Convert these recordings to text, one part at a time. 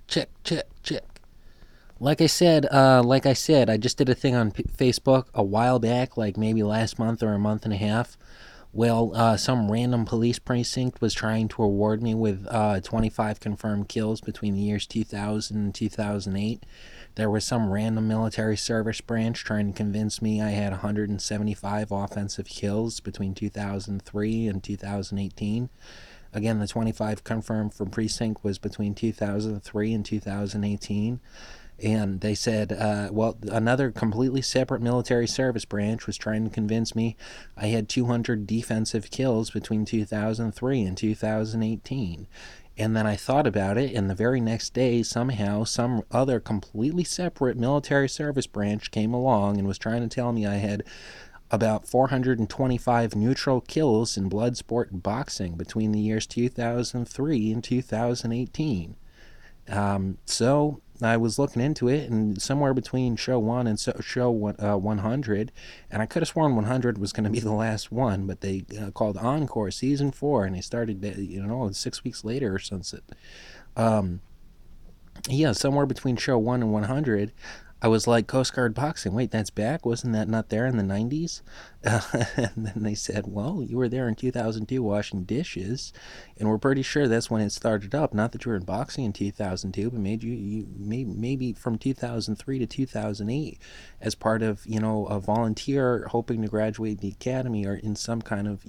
Check, check, check. Like I said, I just did a thing on Facebook a while back, like maybe last month or a month and a half. Well, some random police precinct was trying to award me with 25 confirmed kills between the years 2000 and 2008. There was some random military service branch trying to convince me I had 175 offensive kills between 2003 and 2018. Again, the 25 confirmed from precinct was between 2003 and 2018. And they said, another completely separate military service branch was trying to convince me I had 200 defensive kills between 2003 and 2018. And then I thought about it, and the very next day, somehow, some other completely separate military service branch came along and was trying to tell me I had about 425 neutral kills in blood sport and boxing between the years 2003 and 2018. So I was looking into it, and somewhere between show one and show 100, and I could have sworn 100 was going to be the last one, but they called Encore Season 4, and they started, 6 weeks later or something. Um, yeah, somewhere between show 1 and 100, I was like, Coast Guard Boxing, wait, that's back? Wasn't that not there in the 90s? And then they said, well, you were there in 2002 washing dishes, and we're pretty sure that's when it started up. Not that you were in boxing in 2002, but maybe from 2003 to 2008 as part of, a volunteer hoping to graduate the academy or in some kind of,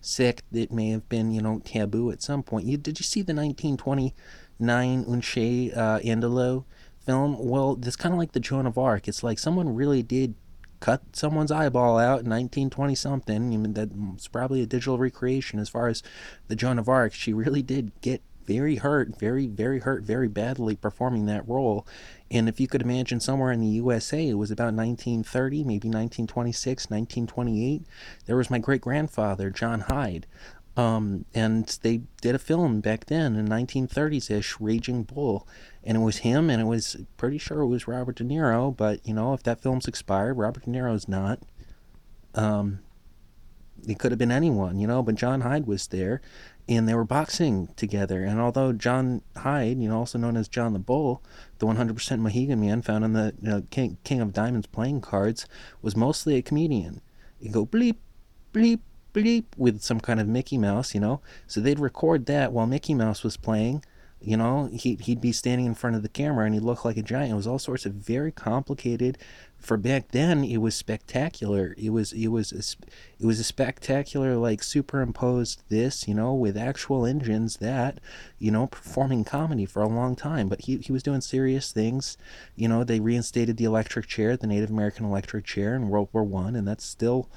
sect that may have been, taboo at some point. Did you see the 1929 Unche Andalo film? Well, it's kind of like the Joan of Arc. It's like someone really did cut someone's eyeball out in 1920 something. I mean, that's probably a digital recreation. As far as the Joan of Arc, she really did get very hurt, very hurt, very badly performing that role. And if you could imagine, somewhere in the USA, it was about 1930, maybe 1926, 1928. There was my great grandfather, John Hyde. And they did a film back then in 1930s ish, Raging Bull, and it was him, and it was pretty sure it was Robert De Niro. But if that film's expired, Robert De Niro's not. Um, it could have been anyone, but John Hyde was there, and they were boxing together. And although John Hyde, also known as John the Bull, the 100% Mohegan Man found on the King of Diamonds playing cards, was mostly a comedian. You go bleep, bleep, bleep with some kind of Mickey Mouse. So they'd record that while Mickey Mouse was playing. He'd be standing in front of the camera, and he'd look like a giant. It was all sorts of very complicated. For back then, it was spectacular. It was a spectacular, like, superimposed this, with actual engines that, performing comedy for a long time. But he was doing serious things. They reinstated the electric chair, the Native American electric chair, in World War I, and that's still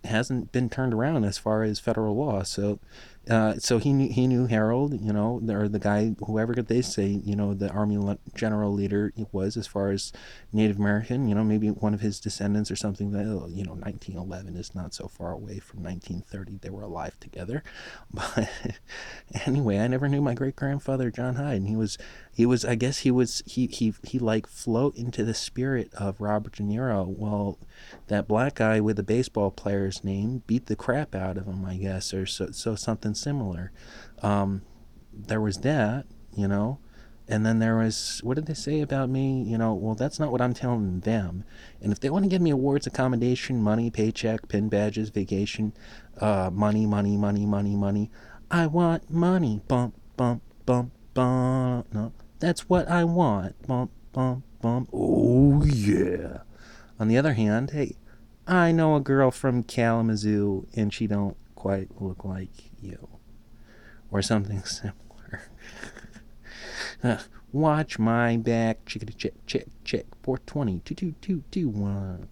hasn't been turned around as far as federal law. So he knew Harold, or the guy, whoever they say, the Army general leader was, as far as Native American, maybe one of his descendants or something. That 1911 is not so far away from 1930. They were alive together. But anyway, I never knew my great grandfather John Hyde, and he was I guess he like float into the spirit of Robert De Niro. Well, that black guy with the baseball player's name beat the crap out of him, I guess, or so something similar. Um, there was that, and then there was, what did they say about me? Well, that's not what I'm telling them. And if they want to give me awards, accommodation, money, paycheck, pin badges, vacation, money, money, money, money, money, I want money. Bump, bump, bump, bump. No, that's what I want. Bump, bump, bump. Oh, yeah. On the other hand, hey, I know a girl from Kalamazoo, and she don't quite look like you, or something similar. Watch my back, chickadee check, check, check, 420, 22221.